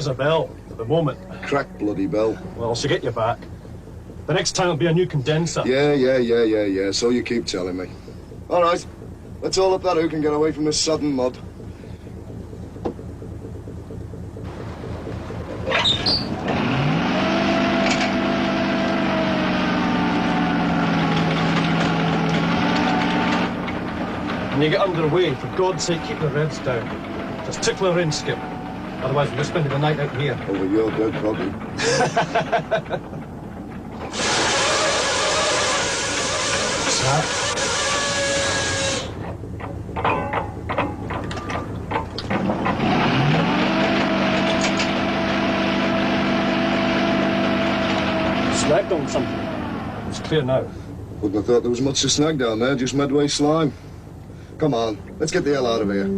as a bell for the moment. Crack bloody bell. Well, she'll get you back. The next time it'll be a new condenser. Yeah. So you keep telling me. All right. Let's all up that hook and get away from this sudden mud. When you get underway, for God's sake, keep the revs down. Just tickle her in, Skip. Otherwise, we're spending the night out here. Over your dead body. What's that? Snagged on something. It's clear now. Wouldn't have thought there was much to snag down there, just Medway slime. Come on, let's get the hell out of here.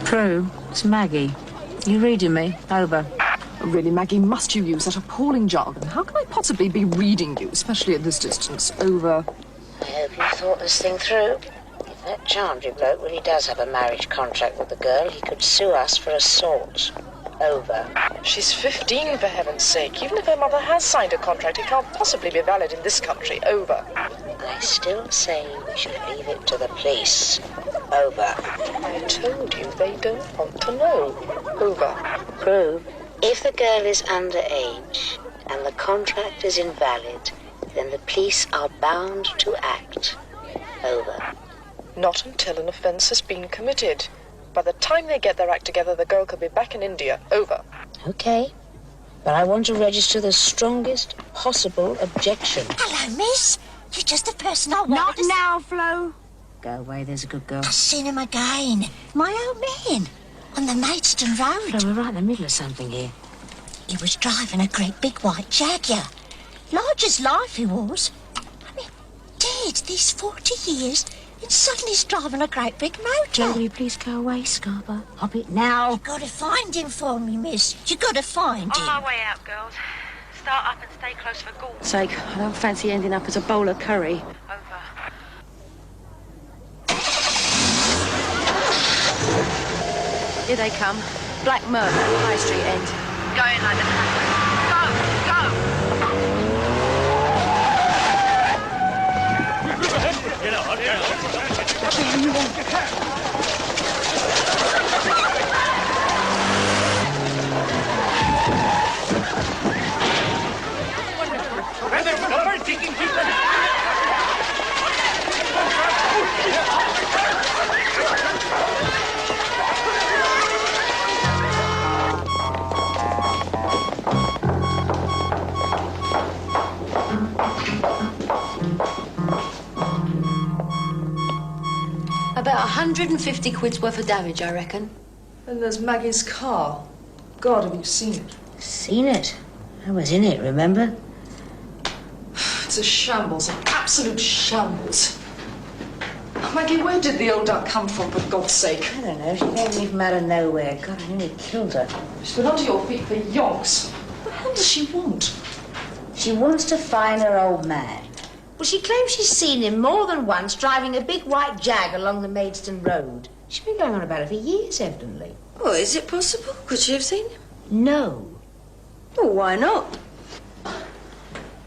Prue, it's Maggie. You reading me? Over. Really, Maggie, must you use that appalling jargon? How can I possibly be reading you, especially at this distance? Over. I hope you thought this thing through. If that Chandra bloke really does have a marriage contract with the girl, he could sue us for assault. Over. She's 15, for heaven's sake. Even if her mother has signed a contract, it can't possibly be valid in this country. Over. I still say we should leave it to the police. Over. I told you they don't want to know. Over. Prue, if the girl is underage and the contract is invalid, then the police are bound to act. Over. Not until an offence has been committed. By the time they get their act together, the girl could be back in India. Over. Okay. But I want to register the strongest possible objection. Hello, miss. You're just the person I wanted. Not now, Flo. Go away, there's a good girl. I've seen him again. My old man. On the Maidstone Road. Flo, we're right in the middle of something here. He was driving a great big white Jaguar. Large as life he was. I mean, dead these 40 years. And suddenly he's driving a great big motor. Flo, will you please go away, Scarborough? Hop it now. You gotta find him for me, miss. You gotta find him. On my way out, girls. Start up and stay close for Gordon. Sake, I don't fancy ending up as a bowl of curry. Over. Here they come. Black Merc, High Street end. Going like the traffic. Go, go! About 150 quid's worth of damage, I reckon. And there's Maggie's car. God, have you seen it? Seen it? I was in it, remember? It's a shambles, an absolute shambles. Maggie, where did the old duck come from, for God's sake? I don't know. She came me from out of nowhere. God, I nearly killed her. She's been under your feet for yonks. What the hell does she want? She wants to find her old man. Well, she claims she's seen him more than once driving a big white Jag along the Maidstone Road. She's been going on about it for years, evidently. Oh, is it possible? Could she have seen him? No. Well, why not?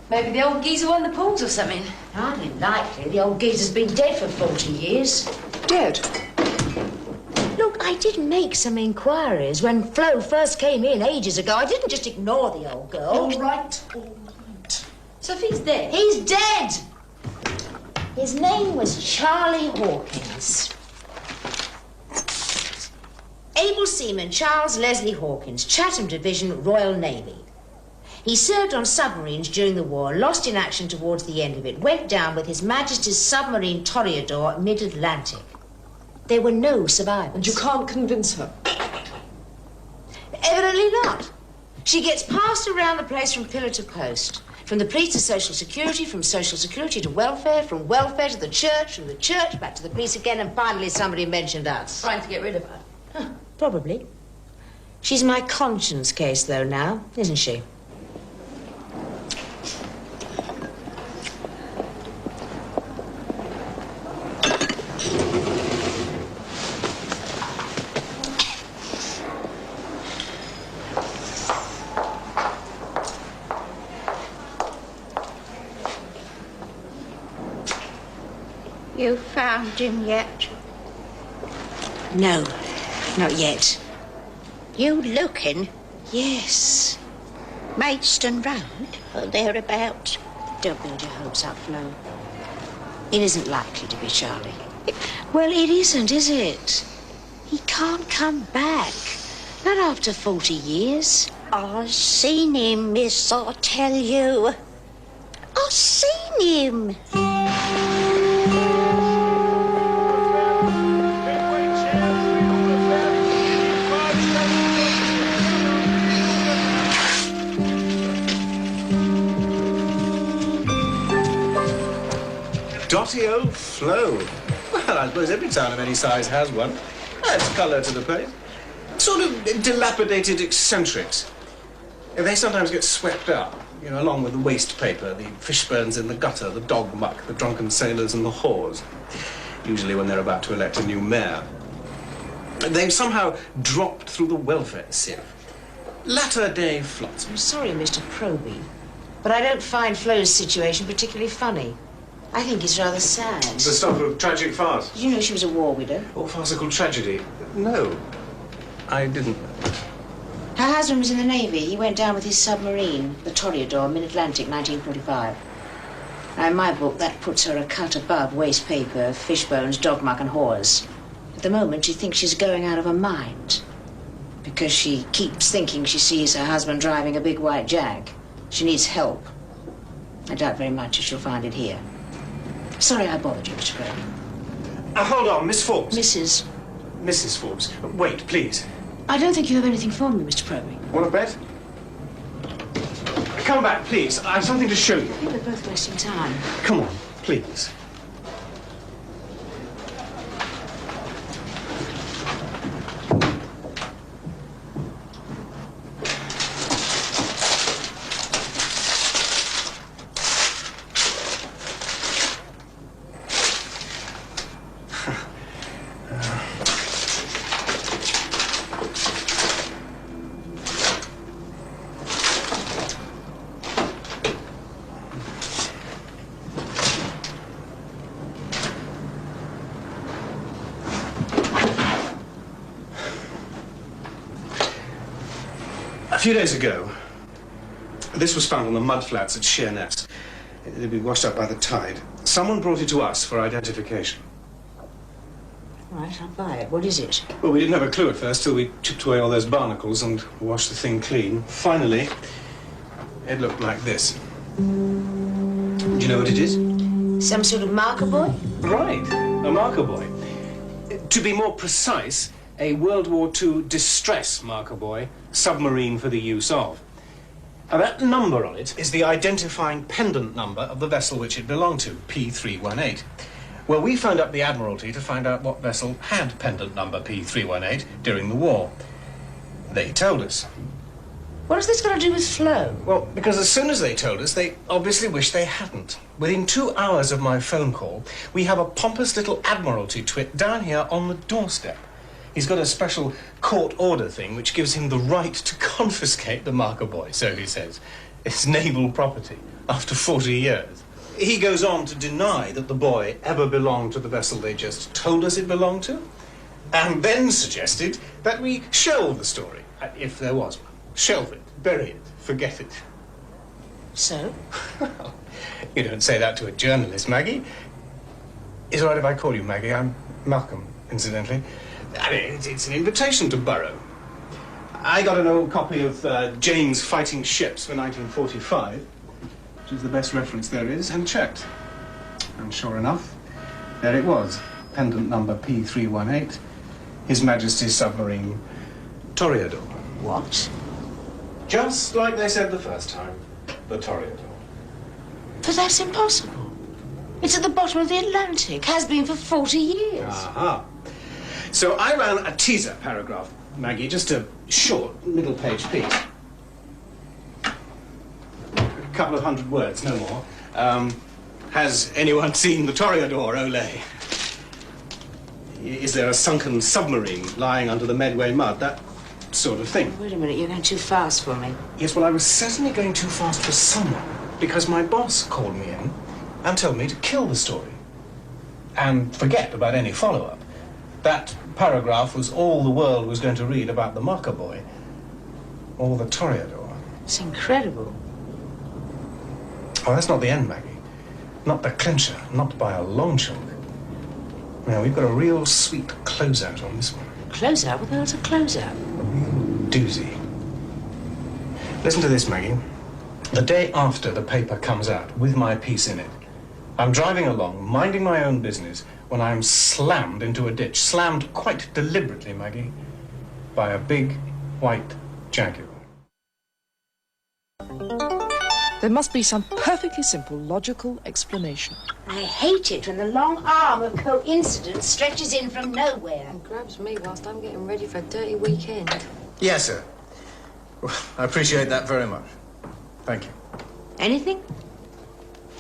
Maybe the old geezer won the pools or something. Hardly likely. The old geezer's been dead for 40 years. Dead? Look, I did make some inquiries when Flo first came in ages ago. I didn't just ignore the old girl. All right, all right. So if he's dead... He's dead! His name was Charlie Hawkins. Able seaman Charles Leslie Hawkins, Chatham Division, Royal Navy. He served on submarines during the war, lost in action towards the end of it, went down with His Majesty's submarine Toreador, mid-Atlantic. There were no survivors. And you can't convince her? Evidently not. She gets passed around the place from pillar to post. From the police to Social Security, from Social Security to welfare, from welfare to the church, from the church back to the police again, and finally somebody mentioned us. Trying to get rid of her. Huh, probably. She's my conscience case, though, now, isn't she? You found him yet? No, not yet. You looking? Yes. Maidstone Road? Or thereabouts? Don't build your hopes up, Flo. It isn't likely to be Charlie. Well, it isn't, is it? He can't come back. Not after 40 years. I've seen him, miss, I tell you. I've seen him. Dotty old Flo. Well, I suppose every town of any size has one. Adds colour to the place. Sort of dilapidated eccentrics. They sometimes get swept up, you know, along with the waste paper, the fish burns in the gutter, the dog muck, the drunken sailors and the whores. Usually when they're about to elect a new mayor. They've somehow dropped through the welfare sieve. Latter-day flotsam. I'm sorry, Mr. Proby, but I don't find Flo's situation particularly funny. I think it's rather sad. The stuff of tragic farce. Did you know she was a war widow? Or farcical tragedy. No, I didn't. Her husband was in the Navy. He went down with his submarine, the Toreador, mid-Atlantic, 1945. Now, in my book, that puts her a cut above waste paper, fish bones, dog muck and whores. At the moment, she thinks she's going out of her mind. Because she keeps thinking she sees her husband driving a big white Jag. She needs help. I doubt very much if she'll find it here. Sorry I bothered you, Mr. Proby. Hold on, Miss Forbes. Mrs. Forbes. Wait, please. I don't think you have anything for me, Mr. Proby. Want a bet? Come back, please. I have something to show you. I think we're both wasting time. Come on, please. A few days ago, this was found on the mudflats at C.A.T.S. It had been washed up by the tide. Someone brought it to us for identification. All right, I'll buy it. What is it? Well, we didn't have a clue at first till we chipped away all those barnacles and washed the thing clean. Finally, it looked like this. Do you know what it is? Some sort of marker boy? Right, a marker boy. To be more precise, a World War II distress marker buoy, submarine for the use of. Now, that number on it is the identifying pendant number of the vessel which it belonged to, P318. Well, we phoned up the Admiralty to find out what vessel had pendant number P318 during the war. They told us. What has this got to do with Flo? Well, because as soon as they told us, they obviously wished they hadn't. Within 2 hours of my phone call, we have a pompous little Admiralty twit down here on the doorstep. He's got a special court order thing which gives him the right to confiscate the marker buoy, so he says. It's naval property after 40 years. He goes on to deny that the buoy ever belonged to the vessel they just told us it belonged to, and then suggested that we shelve the story, if there was one. Shelve it, bury it, forget it. So? You don't say that to a journalist, Maggie. Is it all right if I call you Maggie? I'm Malcolm, incidentally. I mean, it's an invitation to Burrow. I got an old copy of Jane's Fighting Ships for 1945, which is the best reference there is, and checked. And sure enough, there it was, pendant number P318, His Majesty's submarine Toreador. What? Just like they said the first time, the Toreador. But that's impossible. It's at the bottom of the Atlantic, has been for 40 years. Aha. So I ran a teaser paragraph, Maggie, just a short middle-page piece. A couple of 100 words, no more. Has anyone seen the Toreador, Olé? Is there a sunken submarine lying under the Medway mud? That sort of thing. Wait a minute, you're going too fast for me. Yes, well, I was certainly going too fast for someone, because my boss called me in and told me to kill the story and forget about any follow-up. That paragraph was all the world was going to read about the marker boy or the Toreador. It's incredible. Oh, that's not the end, Maggie. Not the clincher, not by a long chalk. Now, we've got a real sweet closeout on this one. Closeout? What the hell's a closeout? A real doozy. Listen to this, Maggie. The day after the paper comes out, with my piece in it, I'm driving along, minding my own business, when I'm slammed into a ditch. Slammed quite deliberately, Maggie, by a big, white Jaguar. There must be some perfectly simple, logical explanation. I hate it when the long arm of coincidence stretches in from nowhere. And grabs me whilst I'm getting ready for a dirty weekend. Yes, sir. Well, I appreciate that very much. Thank you. Anything?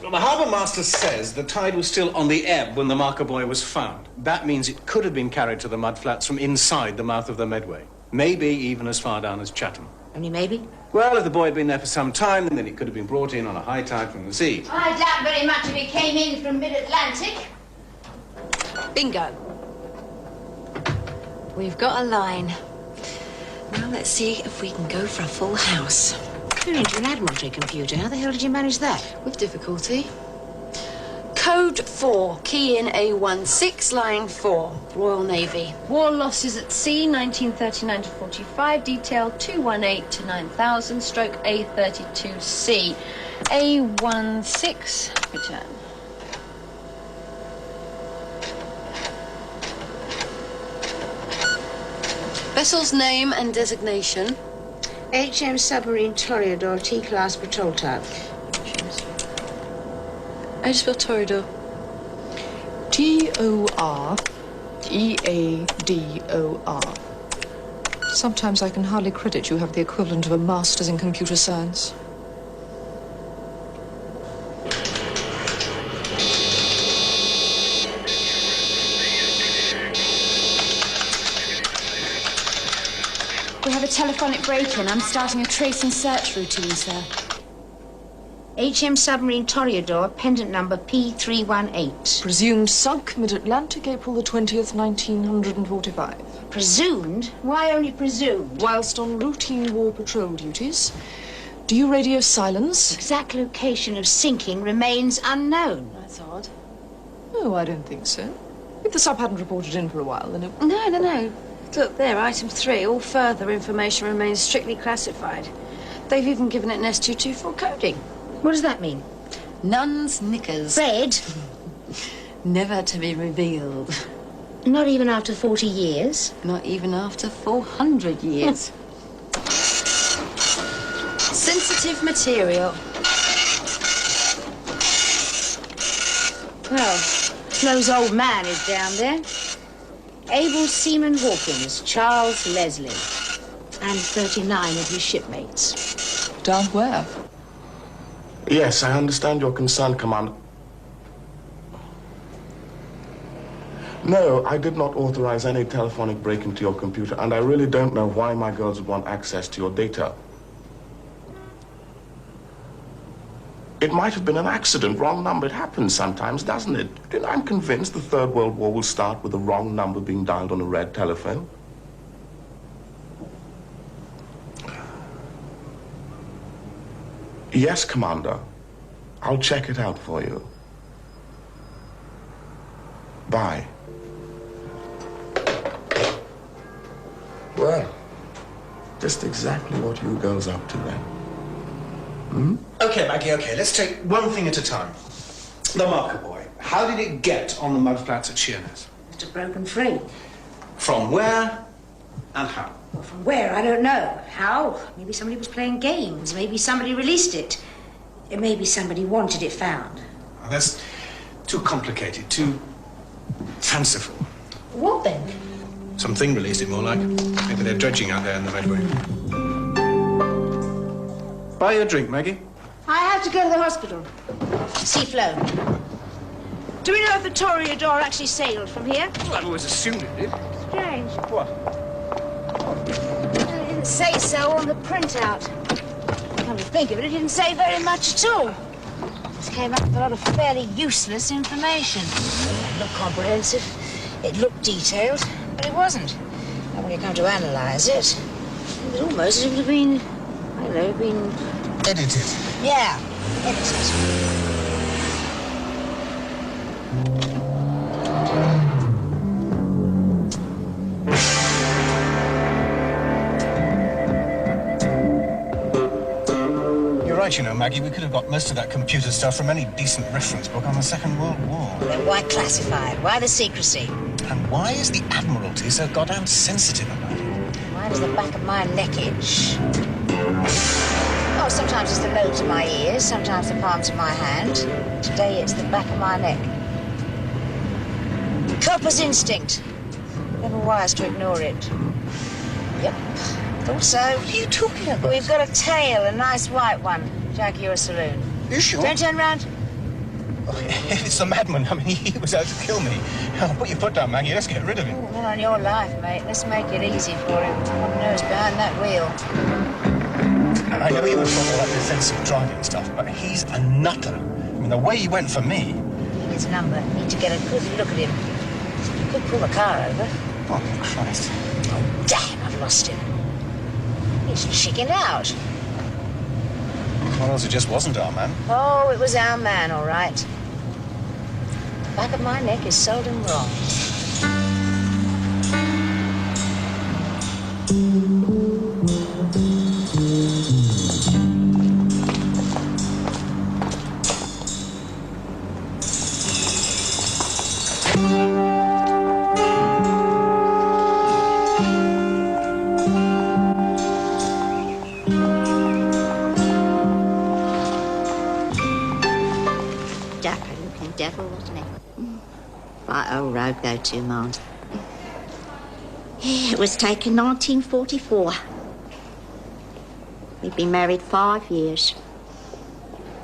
Well, the harbour master says the tide was still on the ebb when the marker buoy was found. That means it could have been carried to the mudflats from inside the mouth of the Medway. Maybe even as far down as Chatham. Only maybe? Well, if the buoy had been there for some time, then it could have been brought in on a high tide from the sea. I doubt very much if it came in from mid-Atlantic. Bingo. We've got a line. Now let's see if we can go for a full house. You're into an Admiralty computer. How the hell did you manage that? With difficulty. Code 4, key in A16, line 4, Royal Navy. War losses at sea, 1939 to 45, detail 218 to 9000, stroke A32C. A16, return. Vessel's name and designation. HM Submarine Toreador, T-class patrol type. How do you spell Toreador? T-O-R-E-A-D-O-R. Sometimes I can hardly credit you have the equivalent of a master's in computer science. We have a telephonic break-in. I'm starting a trace and search routine, sir. HM Submarine Toreador, pendant number P318. Presumed sunk mid-Atlantic, April the 20th, 1945. Presumed? Why only presumed? Whilst on routine war patrol duties, do you radio silence? Exact location of sinking remains unknown. That's odd. Oh, I don't think so. If the sub hadn't reported in for a while, then it... No. Look there, item 3. All further information remains strictly classified. They've even given it an S224 coding. What does that mean? Nun's knickers. Red? Never to be revealed. Not even after 40 years? Not even after 400 years. Sensitive material. Well, Flo's old man is down there. Able Seaman Hawkins, Charles Leslie, and 39 of his shipmates. Down where? Yes, I understand your concern, Commander. No, I did not authorize any telephonic break into your computer, and I really don't know why my girls would want access to your data. It might have been an accident, wrong number. It happens sometimes, doesn't it? And I'm convinced the Third World War will start with the wrong number being dialed on a red telephone. Yes, Commander. I'll check it out for you. Goodbye. Well, just exactly what you girls up to then. Hmm? Okay, Maggie, okay. Let's take one thing at a time. The marker boy. How did it get on the mud flats at C.A.T.S? Must have broken free. From where and how? Well, from where? I don't know. How? Maybe somebody was playing games. Maybe somebody released it. Maybe somebody wanted it found. Well, that's too complicated, too fanciful. What then? Something released it, more like. Maybe they're dredging out there in the Medway. Buy your drink, Maggie. I have to go to the hospital. See Flo. Do we know if the Toreador actually sailed from here? Well, I've always assumed it did. Strange. What? It didn't say so on the printout. Come to think of it, it didn't say very much at all. This came up with a lot of fairly useless information. It looked comprehensive, it looked detailed, but it wasn't. And when you come to analyse it, it was almost as if it had been, I don't know, been... Edited. Yeah, edited. Right, you know, Maggie, we could have got most of that computer stuff from any decent reference book on the Second World War. Then why classify it? Why the secrecy? And why is the Admiralty so goddamn sensitive about it? Mine is the back of my neck itch. Oh, sometimes it's the lobes of my ears, sometimes the palms of my hand. Today it's the back of my neck. Copper's instinct. Never wise to ignore it. Yep. Thought so. What are you talking about? We've got a tail, a nice white one. Jaguar saloon. You sure? Don't turn round. Oh, if it's the madman, I mean, he was out to kill me. I'll put your foot down, Maggie. Let's get rid of him. Oh, not on your life, mate. Let's make it easy for him. Who knows behind that wheel? And I know you were talking about defensive driving stuff, but he's a nutter. I mean, the way he went for me. His number. Need to get a good look at him. You could pull the car over. Oh, Christ. Oh, damn, I've lost him. He's chickened out. Or else it just wasn't our man. Oh, it was our man, all right. The back of my neck is seldom wrong. Devil, wasn't it? Right old road go to, Mom. It was taken 1944. We'd been married 5 years.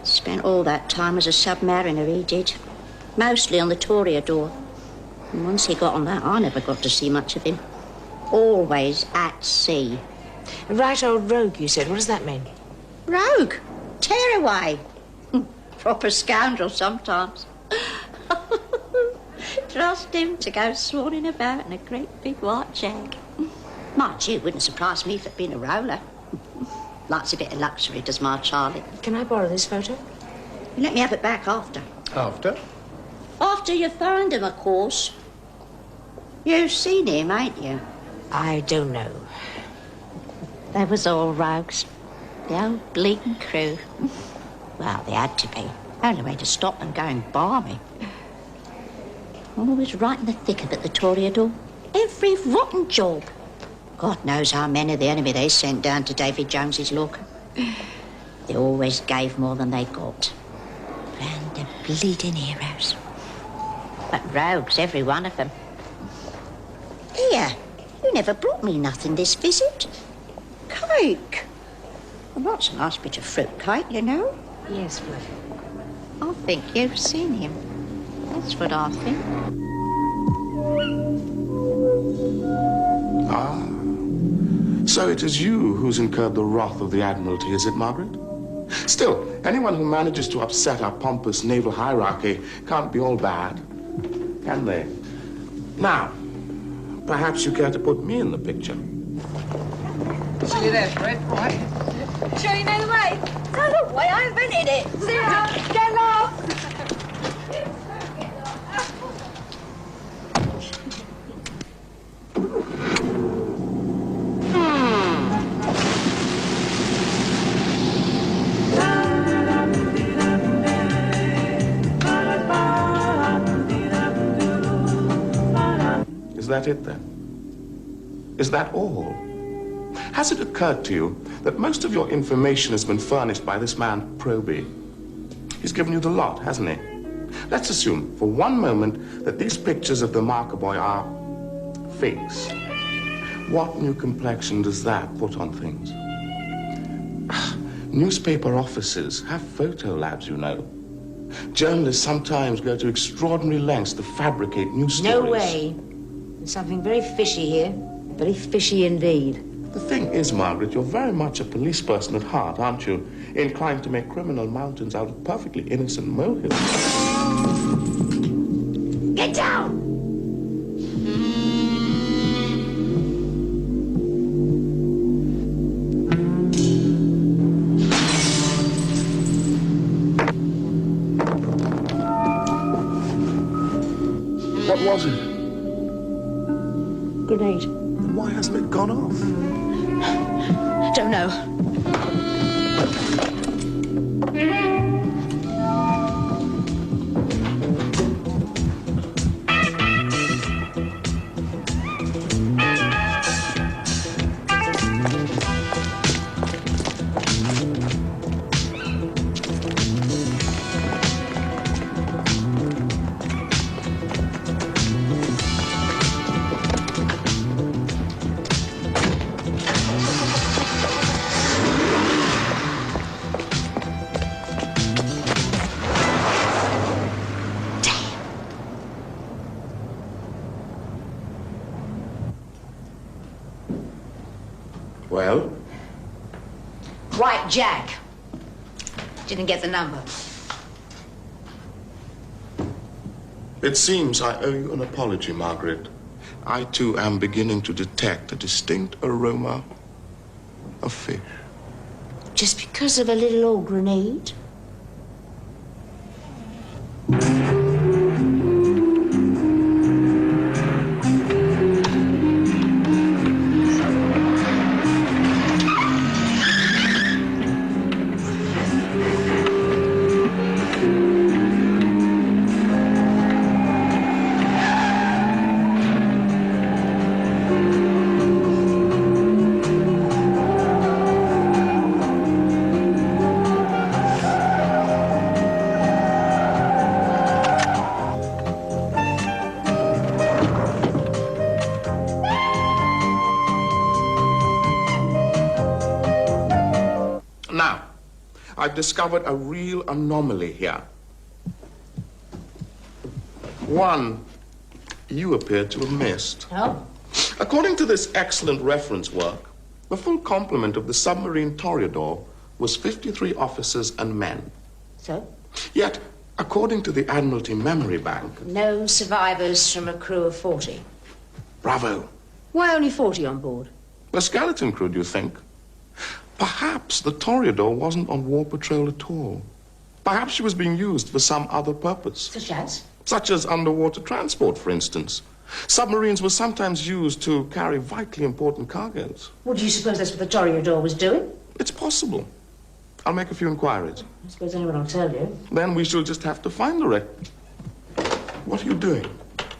Spent all that time as a submariner, he did. Mostly on the Toreador. And once he got on that, I never got to see much of him. Always at sea. A right old rogue, you said. What does that mean? Rogue. Tearaway. Proper scoundrel sometimes. Trust him to go swanning about in a great big white jag. Mind you, it wouldn't surprise me if it'd been a roller. Likes a bit of luxury, does my Charlie. Can I borrow this photo? You let me have it back after. After? After you find him, of course. You've seen him, ain't you? I don't know. They was all rogues. The old bleating crew. Well, they had to be. Only way to stop them going balmy. Always right in the thick of it, the Toreador. Every rotten job. God knows how many of the enemy they sent down to Davy Jones's locker. They always gave more than they got. And the bleeding heroes. But rogues, every one of them. Here, you never brought me nothing this visit. Cake. Well, that's a nice bit of fruit cake, you know. Yes, Fluffy. I think you've seen him. That's what I think. Ah. So it is you who's incurred the wrath of the Admiralty, is it, Margaret? Still, anyone who manages to upset our pompous naval hierarchy can't be all bad, can they? Now, perhaps you care to put me in the picture. See you there, Fred. Right? Sure you know the way? No, the way I invented it. See you out. Get lost. that it then? Is that all? Has it occurred to you that most of your information has been furnished by this man, Proby? He's given you the lot, hasn't he? Let's assume for one moment that these pictures of the marker boy are fakes. What new complexion does that put on things? Newspaper offices have photo labs, you know. Journalists sometimes go to extraordinary lengths to fabricate news stories. No way. There's something very fishy here. Very fishy indeed. The thing is, Margaret, you're very much a police person at heart, aren't you? Inclined to make criminal mountains out of perfectly innocent molehills. Get down! What was it? Grenade. Why hasn't it gone off? Don't know. Well? White Jack. Didn't get the number. It seems I owe you an apology, Margaret. I, too, am beginning to detect a distinct aroma of fish. Just because of a little old grenade? Now, I've discovered a real anomaly here. One, you appear to have missed. Oh? According to this excellent reference work, the full complement of the submarine Toreador was 53 officers and men. So? Yet, according to the Admiralty Memory Bank... No survivors from a crew of 40. Bravo. Why only 40 on board? A skeleton crew, do you think? Perhaps the Toreador wasn't on war patrol at all. Perhaps she was being used for some other purpose. Such as? Such as underwater transport, for instance. Submarines were sometimes used to carry vitally important cargoes. What do you suppose that's what the Toreador was doing? It's possible. I'll make a few inquiries. I suppose anyone will tell you. Then we shall just have to find the wreck. What are you doing?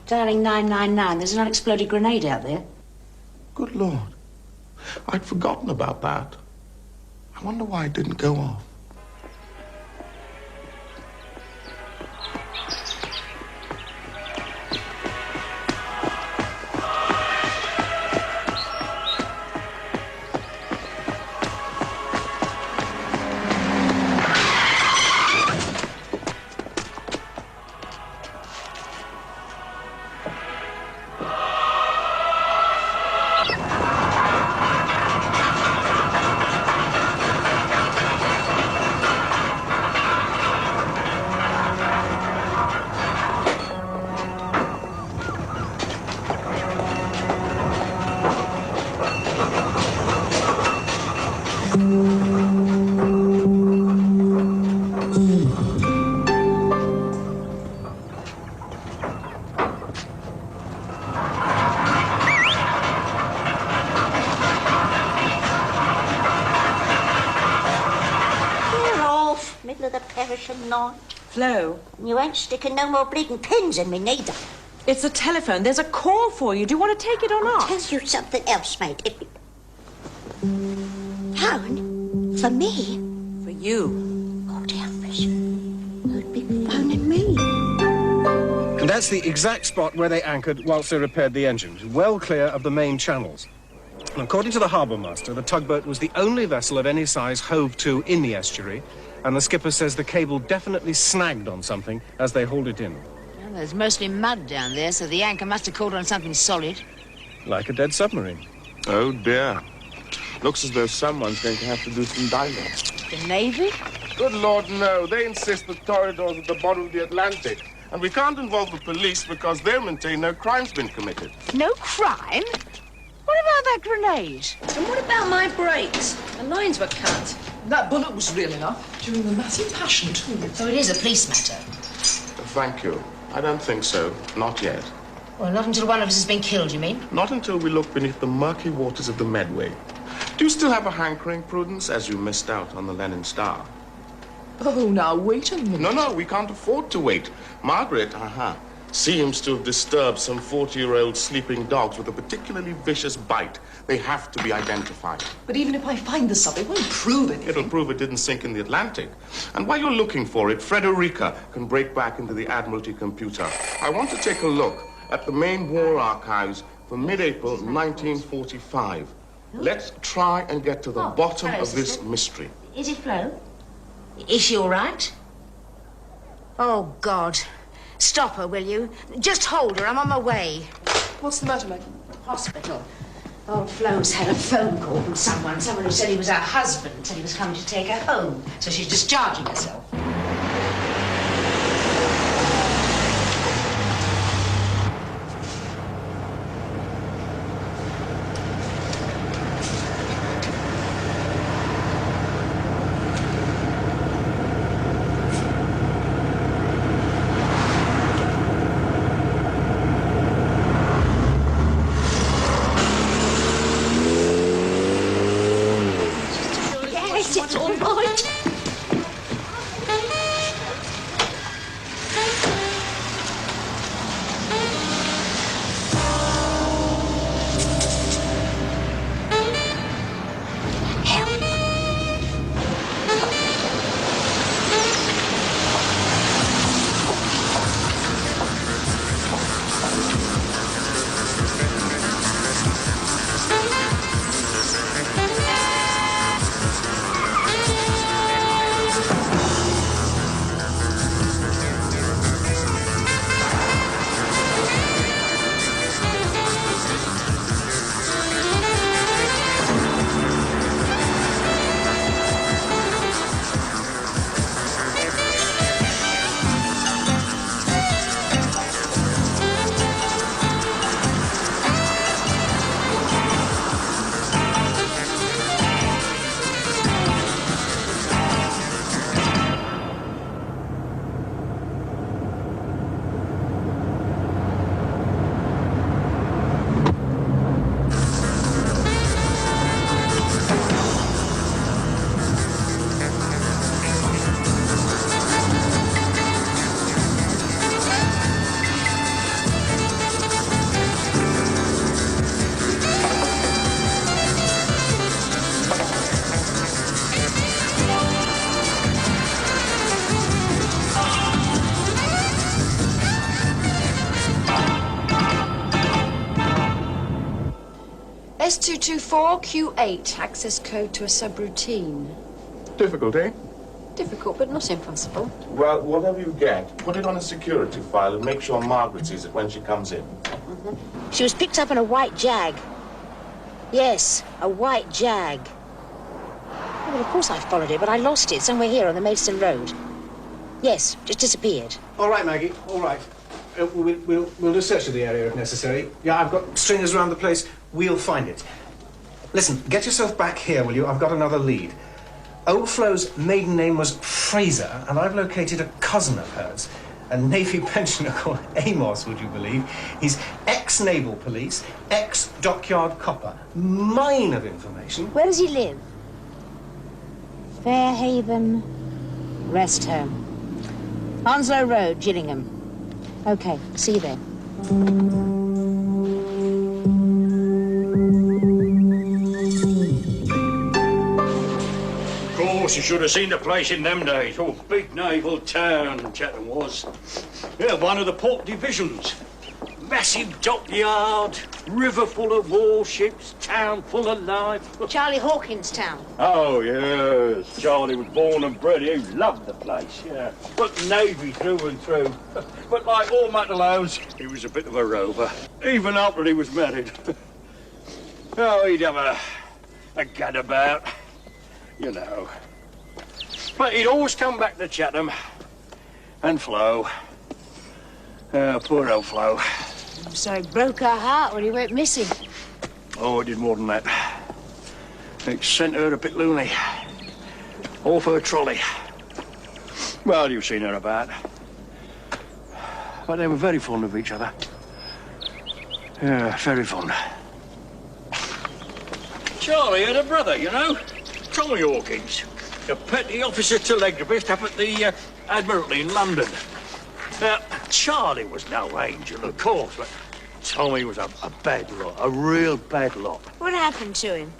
Dialing 999. There's an unexploded grenade out there. Good Lord. I'd forgotten about that. I wonder why it didn't go off. Middle of the perishing night. Flo. You ain't sticking no more bleeding pins in me, neither. It's a telephone. There's a call for you. Do you want to take it or not? I'll tell you something else, mate. Phone? For me? For you. God, Elvis. Who'd be phoning me? And that's the exact spot where they anchored whilst they repaired the engines, well clear of the main channels. And according to the harbour master, the tugboat was the only vessel of any size hove to in the estuary, and the skipper says the cable definitely snagged on something as they hauled it in. Well, there's mostly mud down there, so the anchor must have caught on something solid. Like a dead submarine. Oh, dear. Looks as though someone's going to have to do some diving. The Navy? Good Lord, no. They insist the Toreador's at the bottom of the Atlantic. And we can't involve the police because they'll maintain no crime's been committed. No crime? What about that grenade? And what about my brakes? The lines were cut. That bullet was real enough. During the massive passion, too. So it is a police matter. Thank you. I don't think so. Not yet. Well, not until one of us has been killed, you mean? Not until we look beneath the murky waters of the Medway. Do you still have a hankering, Prudence, as you missed out on the Lenin Star? Oh, now, wait a minute. No, we can't afford to wait. Margaret, seems to have disturbed some 40-year-old sleeping dogs with a particularly vicious bite. They have to be identified. But even if I find the sub, it won't prove anything. It'll prove it didn't sink in the Atlantic. And while you're looking for it, Frederica can break back into the Admiralty computer. I want to take a look at the main war archives for mid-April 1945. Let's try and get to the bottom of this mystery. Is it Flo? Is she all right? Oh, God. Stop her, will you? Just hold her. I'm on my way. What's the matter, Meg? Hospital. Old Flo's had a phone call from someone who said he was her husband, said he was coming to take her home, so she's discharging herself. It's all right. S224Q8, access code to a subroutine. Difficult, eh? Difficult, but not impossible. Well, whatever you get, put it on a security file and make sure Margaret sees it when she comes in. She was picked up in a white Jag. Yes, a white Jag. Oh, well, of course I followed it, but I lost it somewhere here on the Maidstone Road. Yes, just disappeared. All right, Maggie, all right. We'll do a search of the area if necessary. Yeah, I've got stringers around the place. We'll find it. Listen, get yourself back here, will you? I've got another lead. Old Flo's maiden name was Fraser, and I've located a cousin of hers, a Navy pensioner called Amos, would you believe? He's ex-naval police, ex-dockyard copper. Mine of information. Where does he live? Fairhaven Rest Home. Onslow Road, Gillingham. Okay, see you there. Of course, you should have seen the place in them days. Oh, big naval town, Chatham was. Yeah, one of the port divisions. Massive dockyard, river full of warships, town full of life. Charlie Hawkins town. Oh, yes. Charlie was born and bred. He loved the place, yeah. But Navy through and through. But like all Matalows, he was a bit of a rover, even after he was married. Oh, he'd have a gadabout, you know. But he'd always come back to Chatham and Flo. Poor old Flo. So it broke her heart when he went missing. Oh, it did more than that. It sent her a bit loony. Off her trolley. Well, you've seen her about. But they were very fond of each other. Yeah, very fond. Charlie had a brother, you know. Tommy Hawkins. A petty officer telegraphist up at the Admiralty in London. Now, Charlie was no angel, of course, but Tommy was a bad lot, a real bad lot. What happened to him?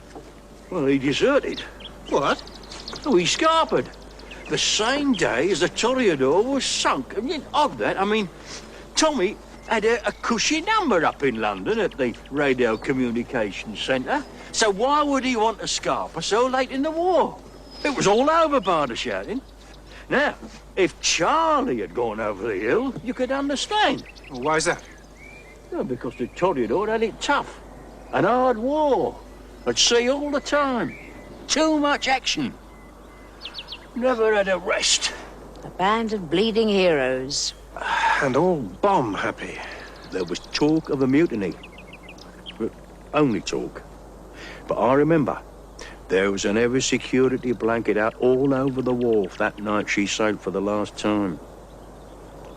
Well, he deserted. What? Oh, he scarpered. The same day as the Toreador was sunk. I mean, odd that. I mean, Tommy had a cushy number up in London at the Radio Communications Centre. So why would he want a scarper so late in the war? It was all over by the shouting. Now, if Charlie had gone over the hill, you could understand. Well, why is that? Well, because the Toreador had it tough. An hard war. At sea all the time. Too much action. Never had a rest. A band of bleeding heroes. And all bomb happy. There was talk of a mutiny. But only talk. But I remember there was an heavy security blanket out all over the wharf that night she sailed for the last time.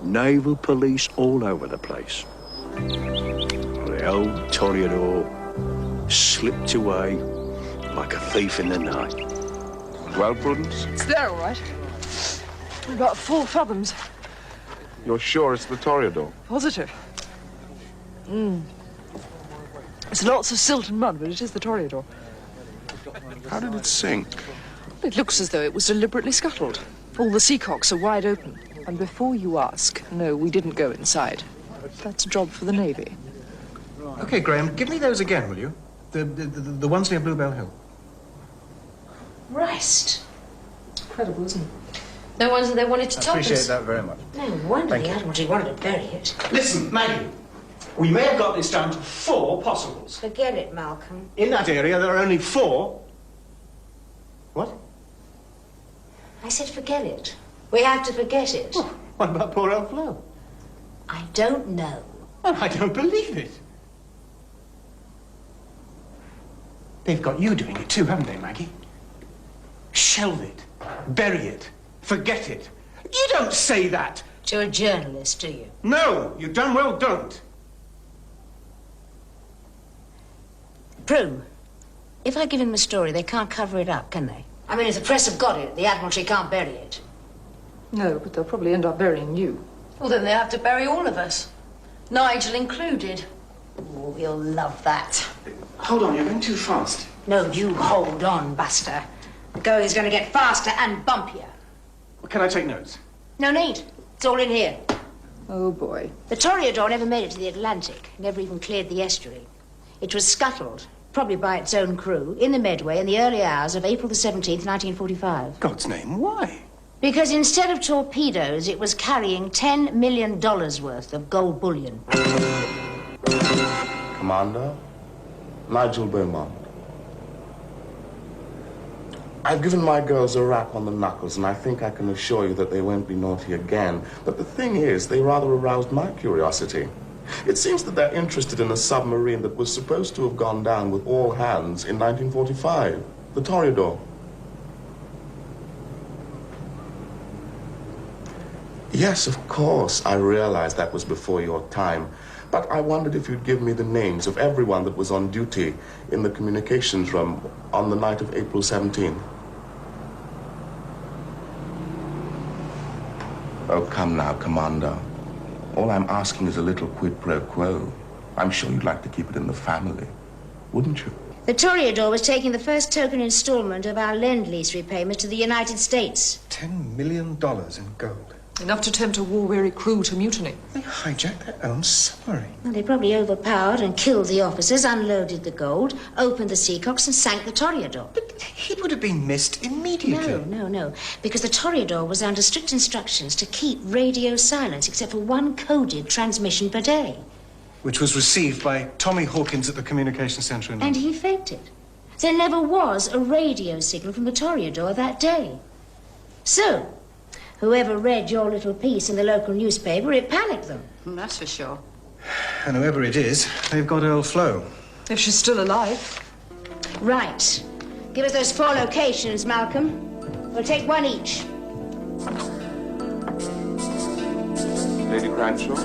Naval police all over the place. The old Toreador slipped away like a thief in the night. Well, Prudence? It's there, all right. We've got 4 fathoms. You're sure it's the Toreador? Positive. It's lots of silt and mud, but it is the Toreador. How did it sink? It looks as though it was deliberately scuttled. All the seacocks are wide open. And before you ask, no, we didn't go inside. That's a job for the Navy. OK, Graham, give me those again, will you? The ones near Bluebell Hill. Rest. Incredible, isn't it? No wonder they wanted to top us. I appreciate that very much. No wonder the Admiralty wanted to bury it. Listen, Maggie, we may have got this down to 4 possibles. Forget it, Malcolm. In that area, there are only 4. What? I said forget it. We have to forget it. Well, what about poor old Flo? I don't know. Well, I don't believe it. They've got you doing it too, haven't they, Maggie? Shelve it. Bury it. Forget it. You don't say that. To a journalist, do you? No, you damn well don't. Prue, if I give him a story, they can't cover it up, can they? I mean, if the press have got it, the Admiralty can't bury it. No, but they'll probably end up burying you. Well, then they have to bury all of us. Nigel included. Oh, he'll love that. Hold on, you're going too fast. No, you hold on, Buster. The going's going to get faster and bumpier. Can I take notes? No need. It's all in here. Oh, boy. The Toreador never made it to the Atlantic, never even cleared the estuary. It was scuttled, probably by its own crew, in the Medway in the early hours of April the 17th, 1945. God's name, why? Because instead of torpedoes, it was carrying $10 million worth of gold bullion. Commander, Nigel Beaumont. I've given my girls a rap on the knuckles, and I think I can assure you that they won't be naughty again. But the thing is, they rather aroused my curiosity. It seems that they're interested in a submarine that was supposed to have gone down with all hands in 1945, the Toreador. Yes, of course, I realize that was before your time. But I wondered if you'd give me the names of everyone that was on duty in the communications room on the night of April 17th. Oh, come now, Commander. All I'm asking is a little quid pro quo. I'm sure you'd like to keep it in the family, wouldn't you? The Toreador was taking the first token installment of our Lend-Lease repayment to the United States. $10 million in gold. Enough to tempt a war-weary crew to mutiny. They hijacked their own submarine. Well, they probably overpowered and killed the officers, unloaded the gold, opened the seacocks and sank the Toreador. But he would have been missed immediately. No. Because the Toreador was under strict instructions to keep radio silence except for one coded transmission per day. Which was received by Tommy Hawkins at the communications centre in And London. he faked it. There never was a radio signal from the Toreador that day. So, whoever read your little piece in the local newspaper, it panicked them. That's for sure. And whoever it is, they've got Earl Flo. If she's still alive. Right. Give us those 4 locations, Malcolm. We'll take one each. Lady Bradshaw?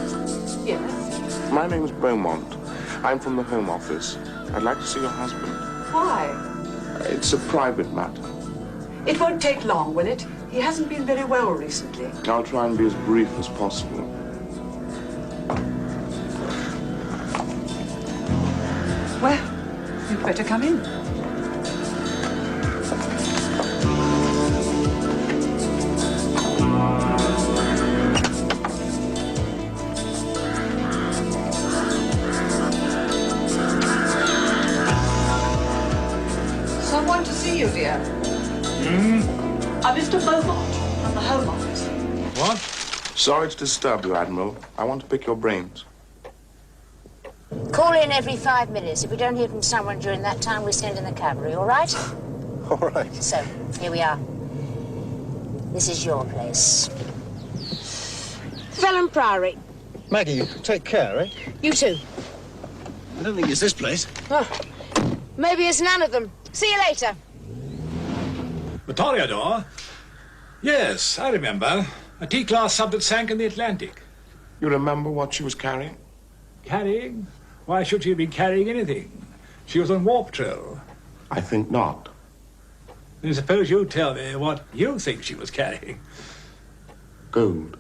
Yes. My name's Beaumont. I'm from the Home Office. I'd like to see your husband. Why? It's a private matter. It won't take long, will it? He hasn't been very well recently. I'll try and be as brief as possible. Well, you'd better come in. Someone to see you, dear. Mr. Beaumont from the Home Office. What? Sorry to disturb you, Admiral. I want to pick your brains. Call in every 5 minutes. If we don't hear from someone during that time, we send in the cavalry, all right? All right. So, here we are. This is your place. Felon Priory. Maggie, take care, eh? You too. I don't think it's this place. Oh, maybe it's none of them. See you later. The Toreador? Yes, I remember. A T-class sub that sank in the Atlantic. You remember what she was carrying? Carrying? Why should she have been carrying anything? She was on warp trail. I think not. Then suppose you tell me what you think she was carrying. Gold.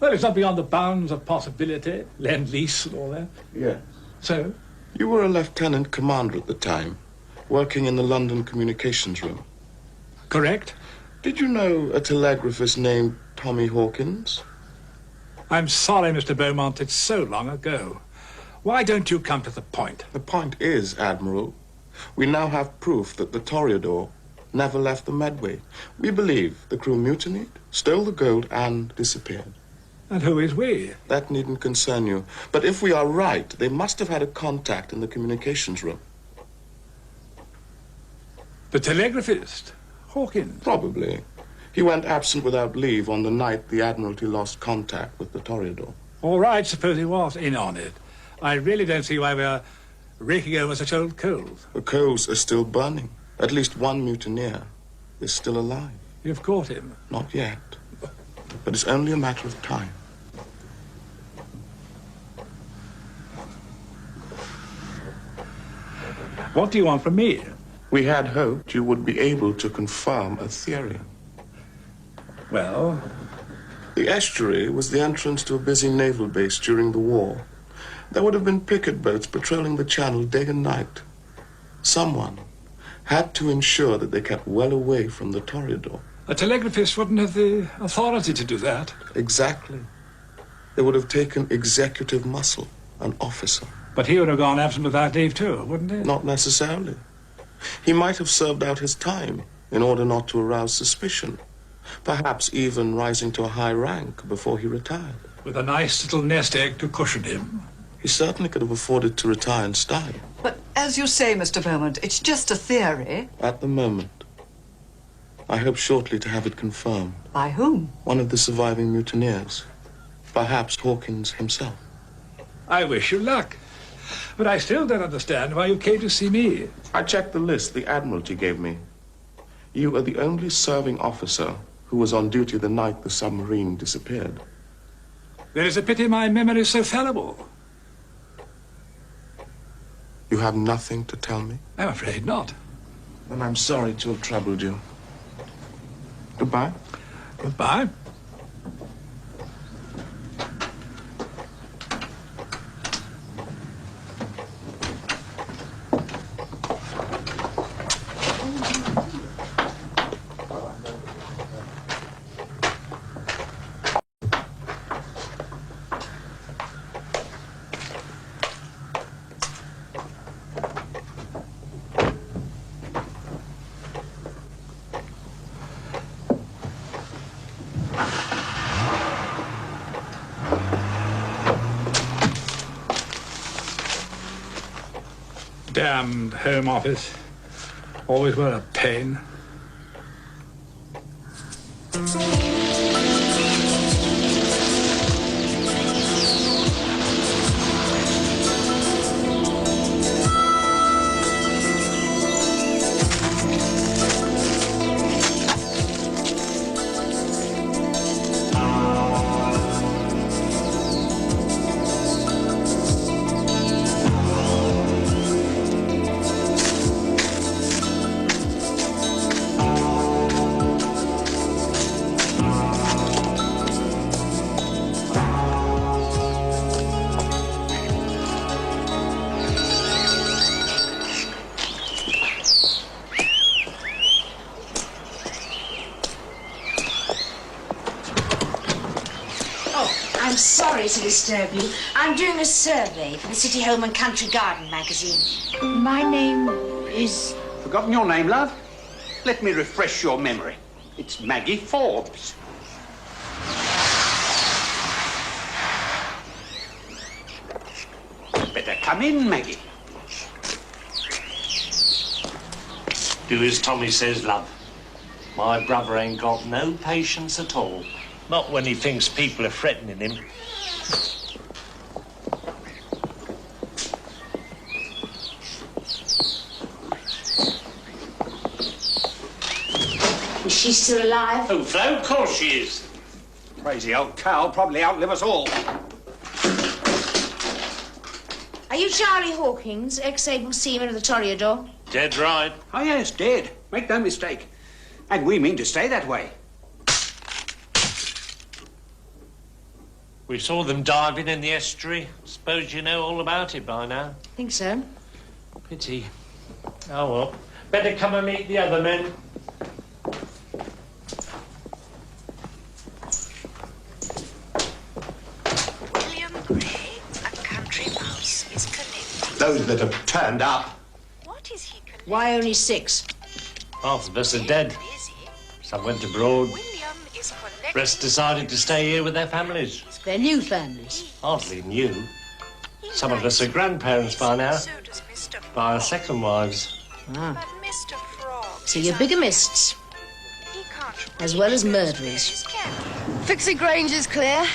Well, it's not beyond the bounds of possibility. Lend-lease and all that. Yes. So? You were a lieutenant commander at the time, working in the London communications room. Correct. Did you know a telegraphist named Tommy Hawkins? I'm sorry, Mr. Beaumont, it's so long ago. Why don't you come to the point? The point is, Admiral, we now have proof that the Toreador never left the Medway. We believe the crew mutinied, stole the gold, and disappeared. And who is we? That needn't concern you. But if we are right, they must have had a contact in the communications room. The telegraphist? Hawkins? Probably. He went absent without leave on the night the Admiralty lost contact with the Toreador. All right, suppose he was in on it. I really don't see why we're raking over such old coals. The coals are still burning. At least one mutineer is still alive. You've caught him? Not yet. But it's only a matter of time. What do you want from me? We had hoped you would be able to confirm a theory. Well? The estuary was the entrance to a busy naval base during the war. There would have been picket boats patrolling the channel day and night. Someone had to ensure that they kept well away from the Toreador. A telegraphist wouldn't have the authority to do that. Exactly. They would have taken executive muscle, an officer. But he would have gone absent without leave too, wouldn't he? Not necessarily. He might have served out his time in order not to arouse suspicion, perhaps even rising to a high rank before he retired. With a nice little nest egg to cushion him. He certainly could have afforded to retire in style. But as you say, Mr. Beaumont, it's just a theory. At the moment. I hope shortly to have it confirmed. By whom? One of the surviving mutineers. Perhaps Hawkins himself. I wish you luck. But I still don't understand why you came to see me. I checked the list the Admiralty gave me. You are the only serving officer who was on duty the night the submarine disappeared. There is a pity my memory is so fallible. You have nothing to tell me? I'm afraid not. Then I'm sorry to have troubled you. Goodbye. Goodbye. Damned Home Office. Always were a pain. I'm sorry to disturb you. I'm doing a survey for the City Home and Country Garden magazine. My name is... Forgotten your name, love? Let me refresh your memory. It's Maggie Forbes. Better come in, Maggie. Do as Tommy says, love. My brother ain't got no patience at all. Not when he thinks people are threatening him. Is she still alive? Oh, Flo, of course she is. Crazy old cow'll probably outlive us all. Are you Charlie Hawkins, ex-able seaman of the Toreador? Dead right. Oh, yes, dead. Make no mistake. And we mean to stay that way. We saw them diving in the estuary. Suppose you know all about it by now. Think so. Pity. Oh, well. Better come and meet the other men. William Gray, a country mouse, is collecting. Those that have turned up. What is he collecting? Why only 6? Half of us are dead. Some went abroad. William is collecting. Rest decided to stay here with their families. Their new families. Hardly new. Some of us are grandparents by now. So does Mr. Frog. By our second wives. Ah. But Mr. Frog. So you're bigamists, He can't. as well as murderers. Fixie Grange is clear.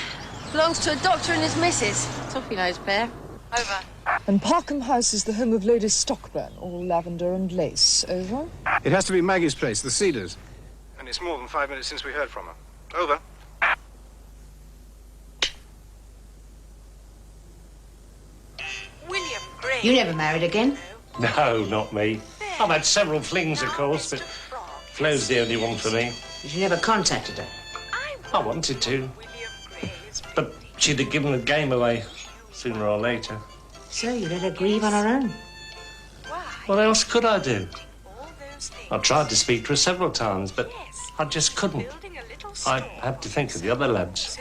Belongs to a doctor and his missus. Toffee nose pair. Over. And Parkham House is the home of Lady Stockburn, all lavender and lace. Over. It has to be Maggie's place, the Cedars. And it's more than 5 minutes since we heard from her. Over. William Gray. You never married again? No, not me. I've had several flings, of course, but Flo's the only one for me. But you never contacted her? I wanted to. But she'd have given the game away sooner or later. So you let her grieve on her own? What else could I do? I tried to speak to her several times, but I just couldn't. I had to think of the other lads.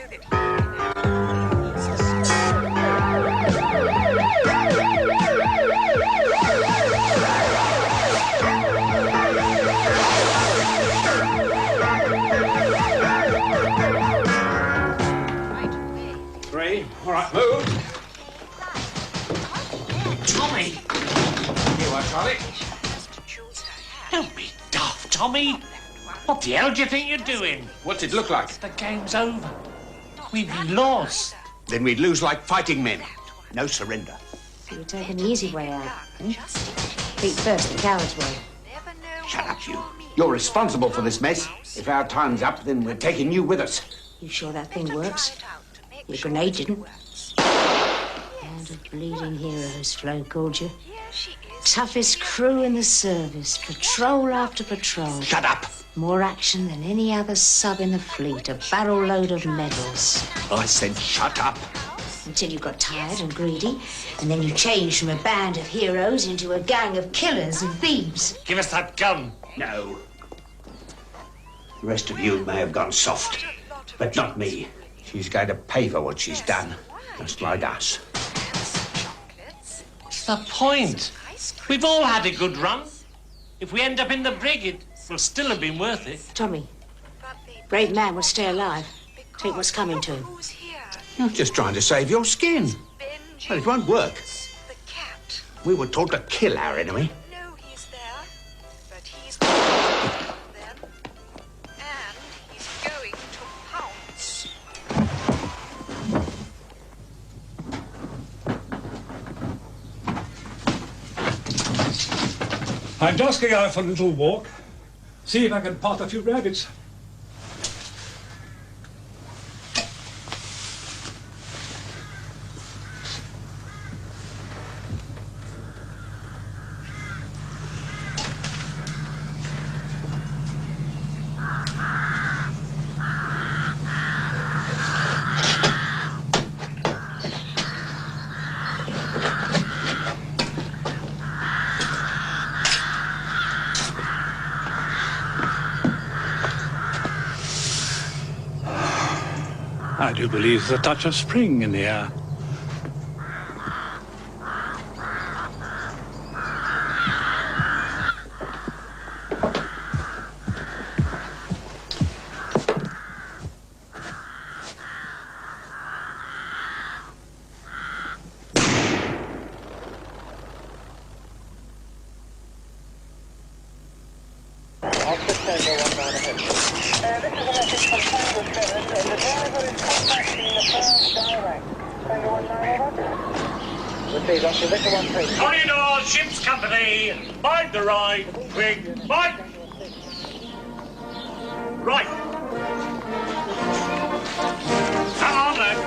Three. All right, move. Tommy! Here you are, Charlie. Don't be daft, Tommy. What the hell do you think you're doing? What's it look like? The game's over. We've lost. Then we'd lose like fighting men. No surrender. So you're taking the easy way out, eh? Feet first, the coward's way. Shut up, you. You're responsible for this mess. If our time's up, then we're taking you with us. You sure that thing works? Your grenade didn't. Band of bleeding heroes, Flo called you. Toughest crew in the service, patrol after patrol. Shut up. More action than any other sub in the fleet, a barrel load of medals. I said shut up. Until you got tired and greedy, and then you changed from a band of heroes into a gang of killers and thieves. Give us that gun. No. The rest of you may have gone soft, but not me. She's going to pay for what she's done, just like us. What's the point? We've all had a good run. If we end up in the brig, it will still have been worth it. Tommy, brave man will stay alive. Take what's coming to him. You're just trying to save your skin. Well, it won't work. We were told to kill our enemy. No, he's there, but he's going then, and he's going to pounce. I'm just going out for a little walk. See if I can pot a few rabbits. I do believe there's a touch of spring in the air. Corridor, ship's company, mind the right, quick, mind! Right. Come on, left.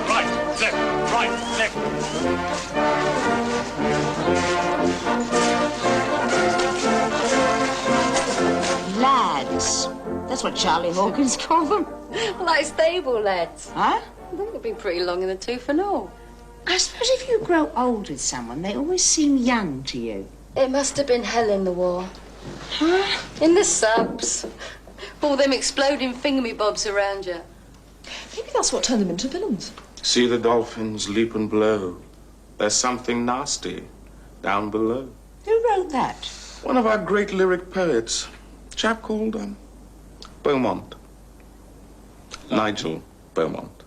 Right, left. Lads. That's what Charlie Hawkins called them. Like stable lads. Huh? They've been pretty long in the tooth and all. I suppose if you grow old with someone, they always seem young to you. It must have been hell in the war. Huh? In the subs. All them exploding thingamybobs around you. Maybe that's what turned them into villains. See the dolphins leap and blow. There's something nasty down below. Who wrote that? One of our great lyric poets. A chap called Beaumont. Nigel Beaumont.